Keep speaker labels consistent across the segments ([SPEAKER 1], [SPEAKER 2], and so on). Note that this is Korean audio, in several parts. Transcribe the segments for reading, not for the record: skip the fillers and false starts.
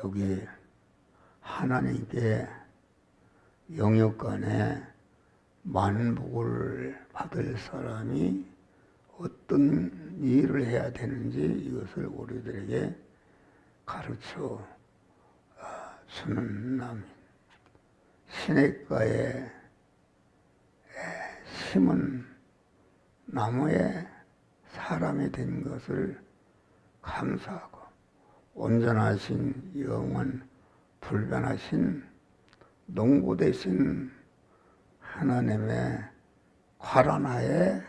[SPEAKER 1] 여기 하나님께 영육간에 만복을 받을 사람이 어떤 일을 해야 되는지 이것을 우리들에게 가르쳐 주는 남. 시냇가에 심은 나무에 사람이 된 것을 감사하고 온전하신 영원 불변하신 농부 되신 하나님의 과란하에서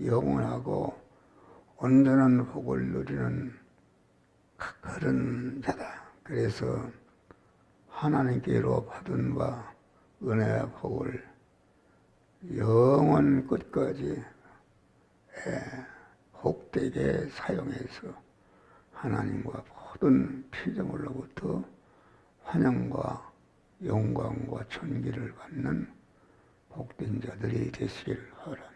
[SPEAKER 1] 영원하고 온전한 복을 누리는 그런 자다. 그래서 하나님께로 받은 바 은혜와 복을 영원 끝까지 복되게 사용해서 하나님과 모든 피조물로부터 환영과 영광과 존귀를 받는 복된 자들이 되시기를 바랍니다.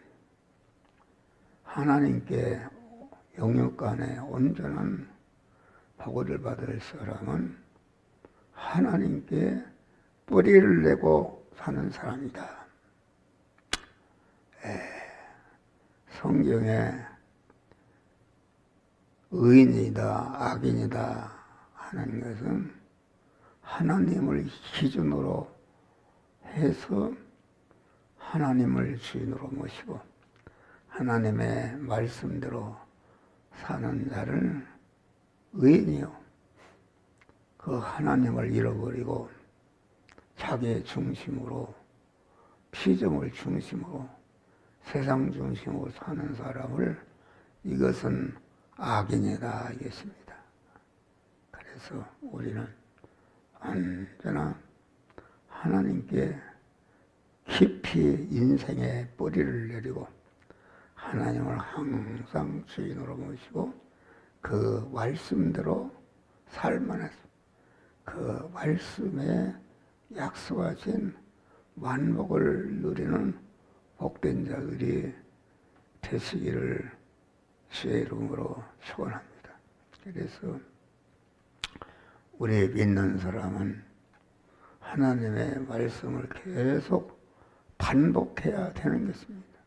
[SPEAKER 1] 하나님께 영육간에 온전한 복을 받을 사람은 하나님께 뿌리를 내고 사는 사람이다. 성경에 의인이다, 악인이다 하는 것은 하나님을 기준으로 해서 하나님을 주인으로 모시고 하나님의 말씀대로 사는 자를 의인이요, 그 하나님을 잃어버리고 자기의 중심으로, 피조물 중심으로, 세상 중심으로 사는 사람을 이것은 악인이다 이것입니다. 그래서 우리는 언제나 하나님께 깊이 인생의 뿌리를 내리고 하나님을 항상 주인으로 모시고 그 말씀대로 살만해서 그 말씀에 약속하신 만복을 누리는 복된 자들이 되시기를 주의 이름으로 축원합니다. 그래서 우리 믿는 사람은 하나님의 말씀을 계속 반복해야 되는 것입니다.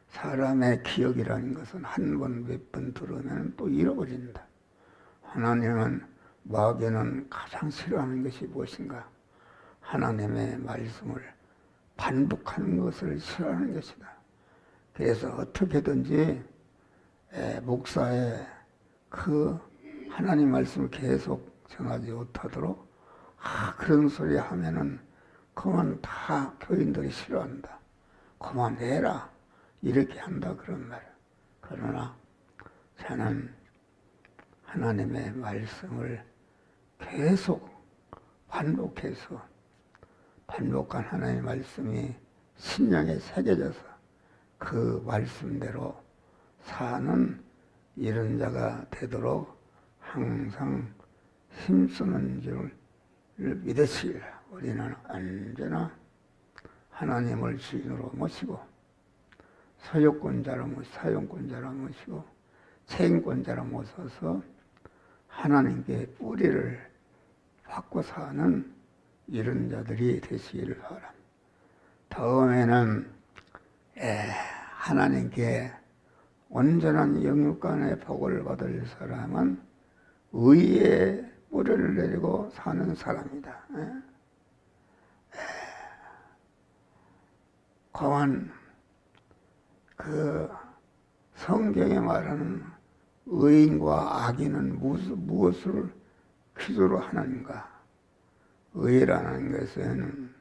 [SPEAKER 1] 사람의 기억이라는 것은 한 번, 몇 번 들으면 또 잃어버린다. 하나님은, 마귀는 가장 싫어하는 것이 무엇인가? 하나님의 말씀을 반복하는 것을 싫어하는 것이다. 그래서 어떻게든지 목사의 그 하나님 말씀을 계속 전하지 못하도록 그런 소리 하면은 그만 다 교인들이 싫어한다. 그만해라. 이렇게 한다 그런 말이야. 그러나 저는 하나님의 말씀을 계속 반복해서 반복한 하나님의 말씀이 심령에 새겨져서 그 말씀대로 사는 이런 자가 되도록 항상 힘쓰는 줄을 믿으시라. 우리는 언제나 하나님을 주인으로 모시고 소유권자로 모시고 사용권자로 모시고 책임권자로 모셔서 하나님께 뿌리를 받고 사는 이런 자들이 되시기를 바랍니다. 다음에는 하나님께 온전한 영육간의 복을 받을 사람은 의의 뿌리를 내리고 사는 사람이다. 과연 그 성경에 말하는 의인과 악인은 무엇을 기초로 하는가? 의라는 것은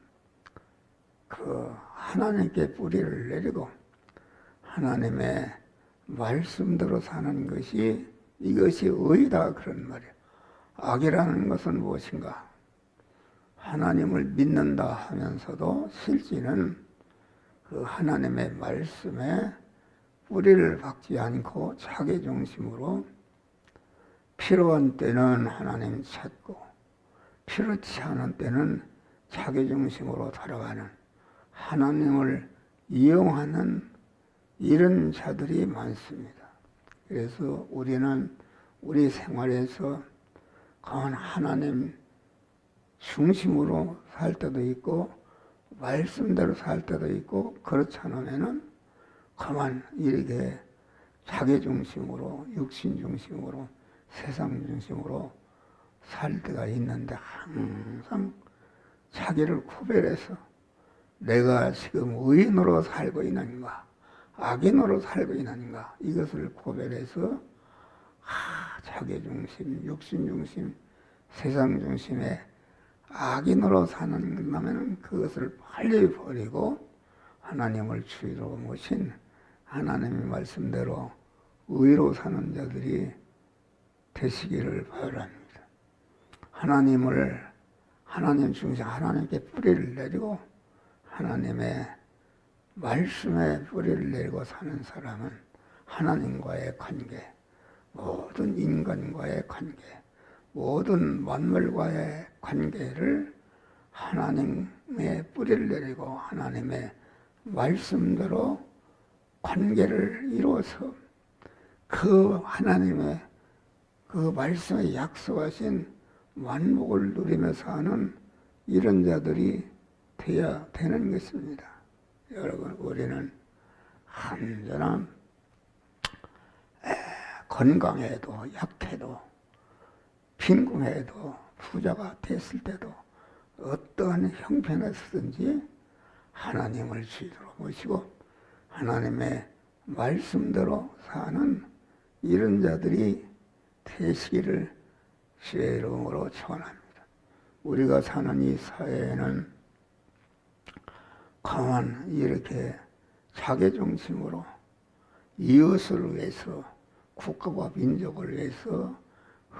[SPEAKER 1] 그 하나님께 뿌리를 내리고 하나님의 말씀대로 사는 것이 이것이 의다 그런 말이에요. 악이라는 것은 무엇인가? 하나님을 믿는다 하면서도 실제는 그 하나님의 말씀에 뿌리를 박지 않고 자기 중심으로 필요한 때는 하나님 찾고 필요치 않은 때는 자기 중심으로 살아가는 하나님을 이용하는 이런 자들이 많습니다. 그래서 우리는 우리 생활에서 강한 하나님 중심으로 살 때도 있고 말씀대로 살 때도 있고 그렇지 않으면은 가만 이렇게 자기 중심으로 육신 중심으로 세상 중심으로 살 때가 있는데 항상 자기를 구별해서 내가 지금 의인으로 살고 있는가 악인으로 살고 있는가 이것을 구별해서 자기 중심, 육신 중심, 세상 중심에 악인으로 사는다면 그것을 빨리 버리고 하나님을 주위로 모신 하나님의 말씀대로 의로 사는 자들이 되시기를 바랍니다. 하나님 중심, 하나님께 뿌리를 내리고 하나님의 말씀에 뿌리를 내리고 사는 사람은 하나님과의 관계, 모든 인간과의 관계, 모든 만물과의 관계를 하나님의 뿌리를 내리고 하나님의 말씀대로 관계를 이루어서 그 하나님의 그 말씀에 약속하신 만복을 누리며 사는 이런 자들이 되어야 되는 것입니다. 여러분, 우리는 언제나 건강해도 약해도 빈궁해도 부자가 됐을 때도 어떠한 형편에서든지 하나님을 주의로 모시고 하나님의 말씀대로 사는 이런 자들이 되시기를 주의 이름으로 축원합니다. 우리가 사는 이 사회에는 가만 이렇게 자기중심으로 이웃을 위해서 국가와 민족을 위해서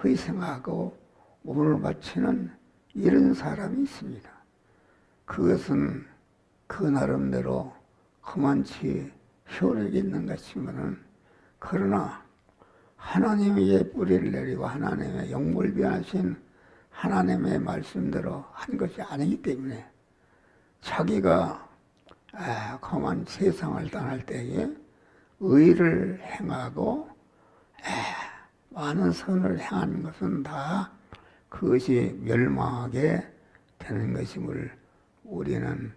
[SPEAKER 1] 희생하고 몸을 바치는 이런 사람이 있습니다. 그것은 그 나름대로 그만치 효력이 있는 것이지만은 그러나 하나님의 뿌리를 내리고 하나님의 영물비하신 하나님의 말씀대로 한 것이 아니기 때문에 자기가 그만 세상을 떠날 때에 의를 행하고 많은 선을 행하는 것은 다 그것이 멸망하게 되는 것임을 우리는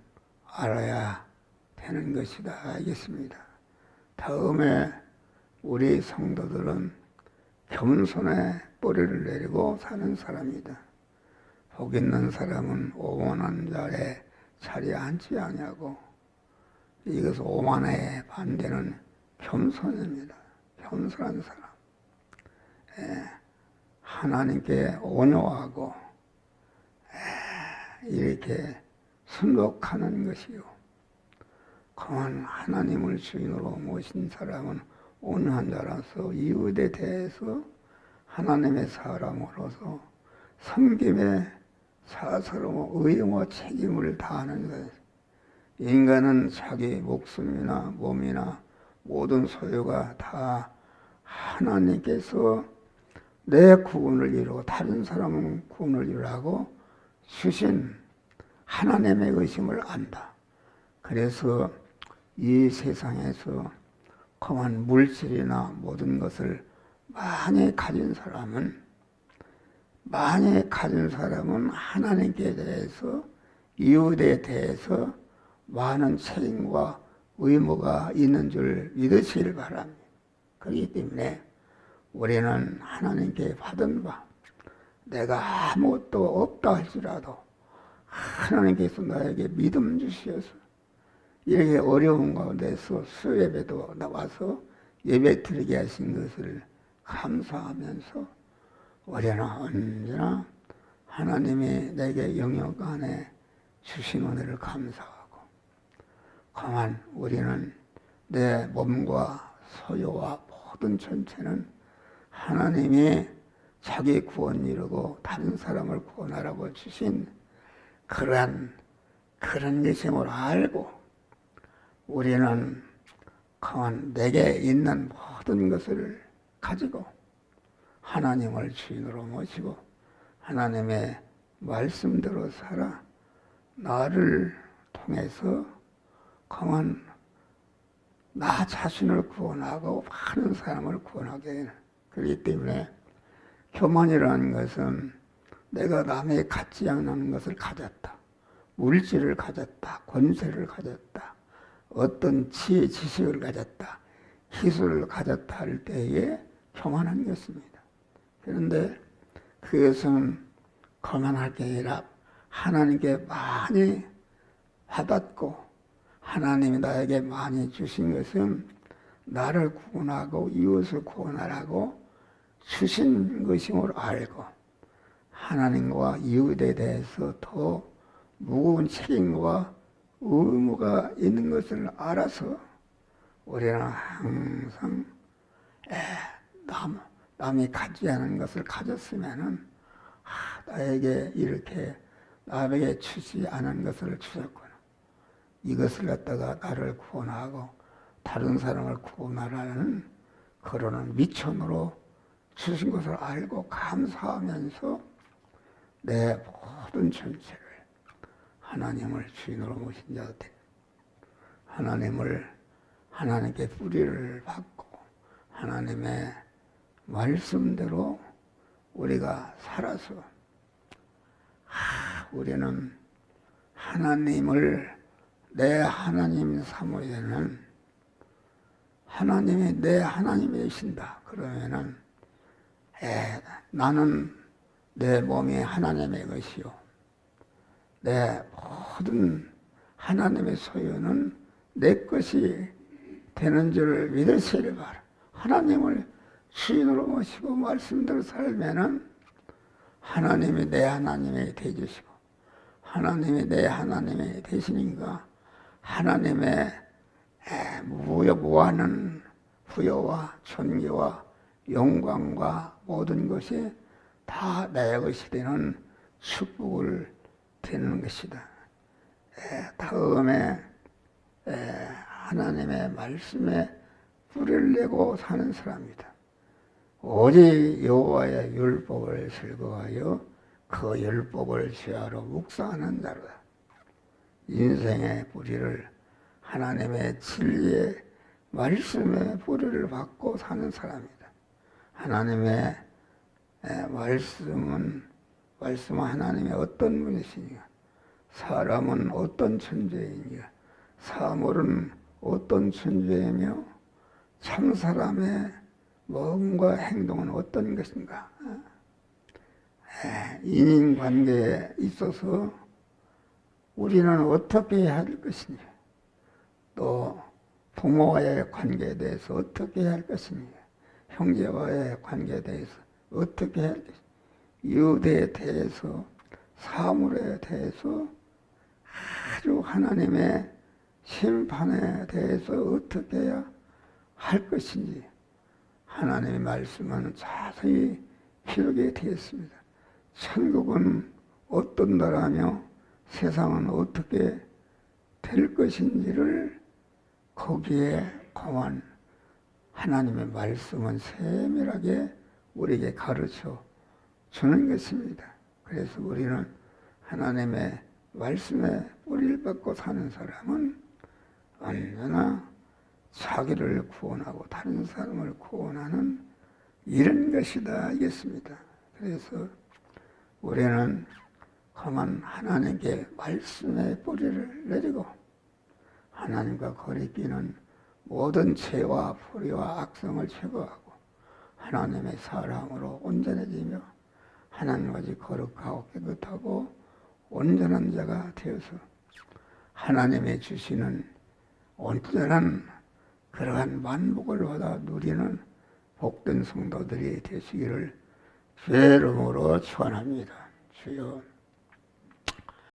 [SPEAKER 1] 알아야 되는 것이다 알겠습니다. 다음에 우리 성도들은 겸손의 뿌리를 내리고 사는 사람이다. 복 있는 사람은 오만한 자의 자리에 앉지 아니하고 이것은 오만의 반대는 겸손입니다. 겸손한 사람. 하나님께 온유하고 이렇게 순복하는 것이요. 그만 하나님을 주인으로 모신 사람은 온유한 자라서 이웃에 대해서 하나님의 사람으로서 섬김에 사사로워 의무 책임을 다하는 것. 인간은 자기 목숨이나 몸이나 모든 소유가 다 하나님께서 내 구원을 이루고 다른 사람은 구원을 이루라고 주신 하나님의 의심을 안다. 그래서 이 세상에서 그만 물질이나 모든 것을 많이 가진 사람은 하나님께 대해서 이웃에 대해서 많은 책임과 의무가 있는 줄 믿으시길 바랍니다. 그렇기 때문에 우리는 하나님께 받은 바 내가 아무것도 없다 할지라도 하나님께서 나에게 믿음 주시어서 이렇게 어려운 가운데서 수예배도 나와서 예배 드리게 하신 것을 감사하면서 우리는 언제나 하나님이 내게 영역 안에 주신 은혜를 감사하고 가만 우리는 내 몸과 소유와 모든 전체는 하나님이 자기 구원 이루고 다른 사람을 구원하라고 주신 그런 것임을 알고 우리는 가만 내게 있는 모든 것을 가지고 하나님을 주인으로 모시고 하나님의 말씀대로 살아 나를 통해서 가만 나 자신을 구원하고 많은 사람을 구원하게 되는 그렇기 때문에 교만이라는 것은 내가 남의 갖지 않는 것을 가졌다. 물질을 가졌다. 권세를 가졌다. 어떤 지혜, 지식을 가졌다. 기술을 가졌다 할 때에 교만한 것입니다. 그런데 그것은 거만할 게 아니라 하나님께 많이 받았고 하나님이 나에게 많이 주신 것은 나를 구원하고 이웃을 구원하라고 주신 것임을 알고 하나님과 이웃에 대해서 더 무거운 책임과 의무가 있는 것을 알아서 우리는 항상 남이 갖지 않은 것을 가졌으면은 나에게 이렇게 남에게 주지 않은 것을 주셨구나. 이것을 갖다가 나를 구원하고 다른 사람을 구원하라는 그러는 미천으로 주신 것을 알고 감사하면서 내 모든 전체를 하나님을 주인으로 모신 자들, 하나님께 뿌리를 받고 하나님의 말씀대로 우리가 살아서 우리는 하나님을 내 하나님 삼으려는 하나님이 내 하나님이신다. 그러면은 나는 내 몸이 하나님의 것이요 내 모든 하나님의 소유는 내 것이 되는 줄을 믿으시길 바라. 하나님을 주인으로 모시고 말씀대로 살면은 하나님이 내 하나님이 되주시고 하나님이 내 하나님이 되시니까 하나님의 무한한 부여와 존귀와 영광과 모든 것이 다 내 것이 되는 축복을 되는 것이다. 다음에 하나님의 말씀에 뿌리를 내고 사는 사람이다. 오직 여호와의 율법을 즐거워하여 그 율법을 죄하러 묵상하는 자로다. 인생의 뿌리를 하나님의 진리의 말씀의 뿌리를 받고 사는 사람이다. 하나님의 말씀은 하나님의 어떤 분이시냐? 사람은 어떤 존재이냐? 사물은 어떤 존재이며 참 사람의 마음과 행동은 어떤 것인가? 인인관계에 있어서 우리는 어떻게 해야 할 것이냐? 또 부모와의 관계에 대해서 어떻게 해야 할 것이냐? 형제와의 관계에 대해서 어떻게 해야 할 것이냐? 이웃에 대해서 사물에 대해서 아주 하나님의 심판에 대해서 어떻게 해야 할 것인지 하나님의 말씀은 자세히 기록이 되었습니다. 천국은 어떤 나라며 세상은 어떻게 될 것인지를 거기에 관한 하나님의 말씀은 세밀하게 우리에게 가르쳐 주는 것입니다. 그래서 우리는 하나님의 말씀에 뿌리를 받고 사는 사람은 언제나 자기를 구원하고 다른 사람을 구원하는 이런 것이다 하겠습니다. 그래서 우리는 그만 하나님께 말씀의 뿌리를 내리고 하나님과 거리끼는 모든 죄와 불의와 악성을 제거하고 하나님의 사람으로 온전해지며 하나님까지 거룩하고 깨끗하고 온전한 자가 되어서 하나님의 주시는 온전한 그러한 만복을 받아 누리는 복된 성도들이 되시기를 주의 이름으로 축원합니다. 주여.